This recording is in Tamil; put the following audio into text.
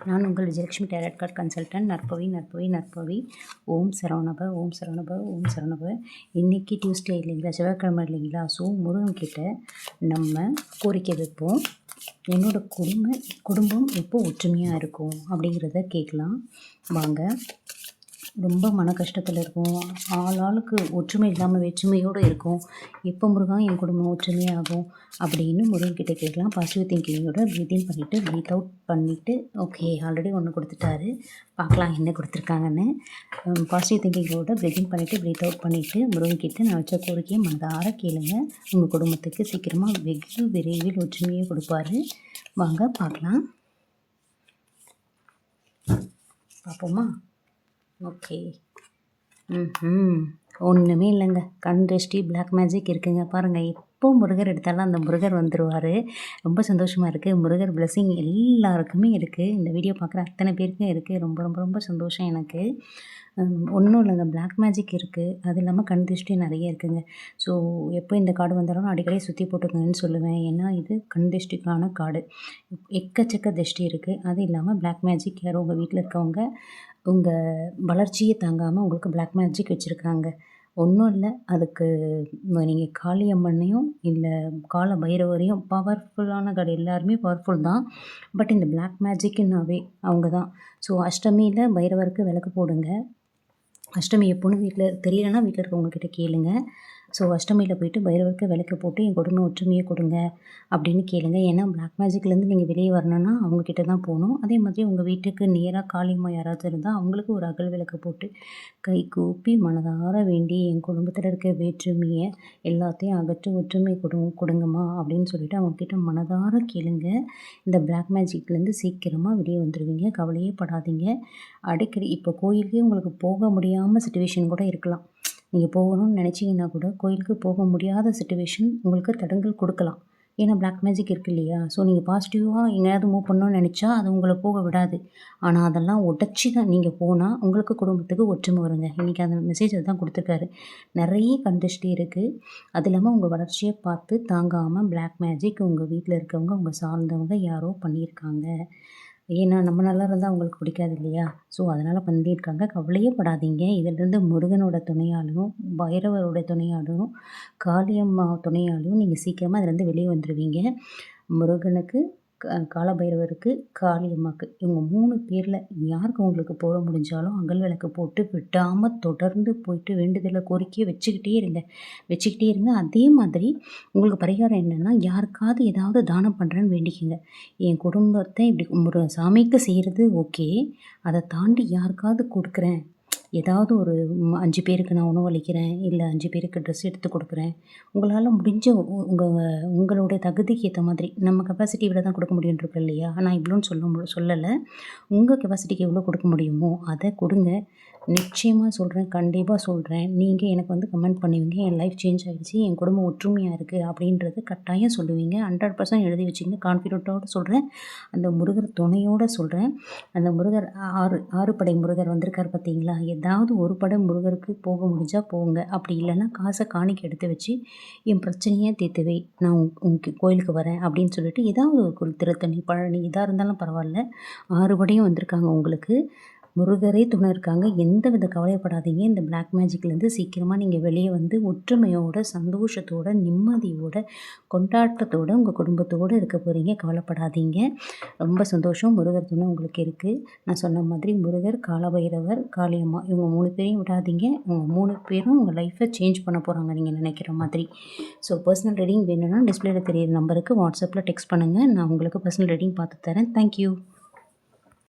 நான் உங்கள் விஜயலட்சுமி டேரட் கார்ட் கன்சல்டன்ட் நற்பவி. ஓம் சரவணப, ஓம் சரவணப, ஓம் சரவணப. இன்றைக்கி டியூஸ்டே இல்லைங்களா, செவ்வாய்க்கிழமை இல்லைங்களா. ஸோ முருகன்கிட்ட நம்ம கோரிக்கை வைப்போம். என்னோடய குடும்பம் எப்போ ஒற்றுமையாக இருக்கும் அப்படிங்கிறத கேட்கலாம் வாங்க. ரொம்ப மன கஷ்டத்தில் இருக்கும், ஆளுக்கு ஒற்றுமை இல்லாமல் வேற்றுமையோடு இருக்கும். எப்போ முருகன் என் குடும்பம் ஒற்றுமையாகும் அப்படின்னு முருகன்கிட்ட கேட்கலாம். பாசிட்டிவ் திங்கிங்கோட ப்ரீத்திங் பண்ணிவிட்டு ப்ரீத் அவுட் பண்ணிவிட்டு ஓகே ஆல்ரெடி ஒன்று கொடுத்துட்டாரு, பார்க்கலாம் என்ன கொடுத்துருக்காங்கன்னு. பாசிட்டிவ் திங்கிங்கோட ப்ரீத்திங் பண்ணிவிட்டு ப்ரீத் அவுட் பண்ணிவிட்டு முருகன்கிட்ட நான் வச்ச கோரிக்கையை மனதார கேளுங்க. உங்கள் குடும்பத்துக்கு சீக்கிரமாக வெகு விரைவில் ஒற்றுமையை கொடுப்பாரு. வாங்க பார்க்கலாம், பார்ப்போமா? ஓகே. ஒன்றுமே இல்லைங்க, கண் திருஷ்டி பிளாக் மேஜிக் இருக்குங்க. பாருங்கள், எப்போ முருகர் எடுத்தாலும் அந்த முருகர் வந்துடுவார். ரொம்ப சந்தோஷமாக இருக்குது. முருகர் பிளெஸிங் எல்லாருக்குமே இருக்குது. இந்த வீடியோ பார்க்குற அத்தனை பேருக்கும் இருக்குது. ரொம்ப ரொம்ப ரொம்ப சந்தோஷம் எனக்கு. ஒன்றும் இல்லைங்க, பிளாக் மேஜிக் இருக்குது. அது இல்லாமல் கண் திருஷ்டி நிறைய இருக்குங்க. ஸோ எப்போ இந்த கார்டு வந்தாலும் அடிக்கடி சுற்றி போட்டுக்கோங்கன்னு சொல்லுவேன். ஏன்னா இது கண் திருஷ்டிக்கான கார்டு. எக்கச்சக்க திருஷ்டி இருக்குது. அது இல்லாமல் பிளாக் மேஜிக் யாரும் உங்கள் வீட்டில் இருக்கவங்க உங்கள் வளர்ச்சியை தாங்காமல் உங்களுக்கு பிளாக் மேஜிக் வச்சுருக்காங்க. ஒன்றும் இல்லை, அதுக்கு நீங்கள் காளியம்மனையும் இல்லை கால பைரவரையும், பவர்ஃபுல்லான கார்டு, எல்லாருமே பவர்ஃபுல் தான். பட் இந்த பிளாக் மேஜிக்குன்னாவே அவங்க தான். ஸோ அஷ்டமியில் பைரவருக்கு விளக்கு போடுங்க. அஷ்டமி எப்போன்னு வீட்டில் தெரியலைன்னா வீட்டில் இருக்கவங்கக்கிட்ட கேளுங்க. ஸோ அஷ்டமியில் போய்ட்டு பைரவருக்கு விளக்கு போட்டு என் குடும்ப ஒற்றுமையை கொடுங்க அப்படின்னு கேளுங்க. ஏன்னா பிளாக் மேஜிக்லேருந்து நீங்கள் வெளியே வரணுன்னா அவங்கக்கிட்ட தான் போகணும். அதே மாதிரி உங்கள் வீட்டுக்கு நேராக காளியம்மா யாராவது இருந்தால் அவங்களுக்கு ஒரு அகல் விளக்கு போட்டு கை கூப்பி மனதார வேண்டி என் குடும்பத்தில் இருக்க வேற்றுமையை எல்லாத்தையும் அகற்றி ஒற்றுமை கொடுங்கம்மா அப்படின்னு சொல்லிட்டு அவங்கக்கிட்ட மனதார கேளுங்க. இந்த பிளாக் மேஜிக்லேருந்து சீக்கிரமாக வெளியே வந்துடுவீங்க. கவலையே படாதீங்க. அடிக்கடி இப்போ கோயிலுக்கே உங்களுக்கு போக முடியாமல் சிச்சுவேஷன் கூட இருக்கலாம். நீங்கள் போகணும்னு நினச்சிங்கன்னா கூட கோயிலுக்கு போக முடியாத சிச்சுவேஷன் உங்களுக்கு தடங்கல் கொடுக்கலாம். ஏன்னா பிளாக் மேஜிக் இருக்குது இல்லையா. ஸோ நீங்கள் பாசிட்டிவாக எங்கேயாவது மூவ் பண்ணணும்னு நினச்சா அது உங்களை போக விடாது. ஆனால் அதெல்லாம் உடச்சி தான் நீங்கள் போனால் உங்களுக்கு குடும்பத்துக்கு ஒற்றுமை வருங்க. இன்றைக்கி அந்த மெசேஜ் தான் கொடுத்துருக்காரு. நிறைய கண்டிஷ்டி இருக்குது. அது இல்லாமல் உங்கள் வளர்ச்சியை பார்த்து தாங்காமல் பிளாக் மேஜிக் உங்கள் வீட்டில் இருக்கவங்க உங்கள் சார்ந்தவங்க யாரோ பண்ணியிருக்காங்க. ஏன்னா நம்ம நல்லா இருந்தால் அவங்களுக்கு பிடிக்காது இல்லையா. ஸோ அதனால் பண்ணியிருக்காங்க. கவலையே படாதீங்க. இதிலேருந்து முருகனோட துணையாலும் பைரவரோட துணையாலும் காளியம்மா துணையாலும் நீங்கள் சீக்கிரமாக அதிலேருந்து வெளியே வந்துடுவீங்க. முருகனுக்கு காலபைரவருக்கு காளியம்மாவுக்கு இவங்க 3 பேரில் யாருக்கு உங்களுக்கு போட முடிஞ்சாலும் அகல் விளக்கு போட்டு விடாமல் தொடர்ந்து போயிட்டு வேண்டுதலை கோரிக்கையை வச்சுக்கிட்டே இருங்க. அதே மாதிரி உங்களுக்கு பரிகாரம் என்னென்னா, யாருக்காவது ஏதாவது தானம் பண்ணுறேன்னு வேண்டிக்கங்க. என் குடும்பத்தை இப்படி ஒரு சாமிக்கு செய்கிறது ஓகே, அதை தாண்டி யாருக்காவது கொடுக்குறேன், ஏதாவது ஒரு 5 பேருக்கு நான் உணவளிக்கிறேன், இல்லை 5 பேருக்கு ட்ரெஸ் எடுத்து கொடுக்குறேன், உங்களால் முடிஞ்ச உங்களுடைய தகுதிக்கு ஏற்ற மாதிரி, நம்ம கெப்பாசிட்டி இவ்வளோ தான் கொடுக்க முடியும்னு இல்லையா. ஆனால் இவ்வளோன்னு சொல்லலை. உங்கள் கெப்பாசிட்டிக்கு எவ்வளோ கொடுக்க முடியுமோ அதை கொடுங்க. நிச்சயமாக சொல்கிறேன், கண்டிப்பாக சொல்கிறேன். நீங்கள் எனக்கு வந்து கமெண்ட் பண்ணுவீங்க, என் லைஃப் சேஞ்ச் ஆகிடுச்சு, என் குடும்பம் ஒற்றுமையாக இருக்குது அப்படின்றது கட்டாயம் சொல்லுவீங்க. 100% எழுதி வச்சுங்க. கான்ஃபிடென்ட்டோடு சொல்கிறேன், அந்த முருகர் துணையோடு சொல்கிறேன். அந்த முருகர் 6 படை முருகர் வந்திருக்கார் பார்த்தீங்களா. ஏதாவது ஒரு படை முருகருக்கு போக முடிஞ்சால் போங்க. அப்படி இல்லைன்னா காசை காணிக்கை எடுத்து வச்சு என் பிரச்சனையே தீர்த்து வை, நான் உங்கள் கோயிலுக்கு வரேன் அப்படின்னு சொல்லிட்டு ஏதாவது ஒரு திருத்தணி பழனி எதாக இருந்தாலும் பரவாயில்ல, 6 படையும் வந்திருக்காங்க உங்களுக்கு. முருகரே துணை இருக்காங்க. எந்த வித கவலைப்படாதீங்க. இந்த பிளாக் மேஜிக்லேருந்து சீக்கிரமாக நீங்கள் வெளியே வந்து ஒற்றுமையோட, சந்தோஷத்தோட, நிம்மதியோட, கொண்டாட்டத்தோடு உங்கள் குடும்பத்தோடு இருக்க போகிறீங்க. கவலைப்படாதீங்க. ரொம்ப சந்தோஷம். முருகர் துணை உங்களுக்கு இருக்குது. நான் சொன்ன மாதிரி முருகர், காலபைரவர், காளியம்மா இவங்க 3 பேரையும் விடாதீங்க. இவங்க 3 பேரும் உங்கள் லைஃப்பை சேஞ்ச் பண்ண போகிறாங்க நீங்கள் நினைக்கிற மாதிரி. ஸோ பர்சனல் ரீடிங் வேணும்னா டிஸ்பிளேல தெரியிற நம்பருக்கு வாட்ஸ்அப்பில் டெக்ஸ்ட் பண்ணுங்கள். நான் உங்களுக்கு பர்சனல் ரீடிங் பார்த்து தரேன். தேங்க்யூ.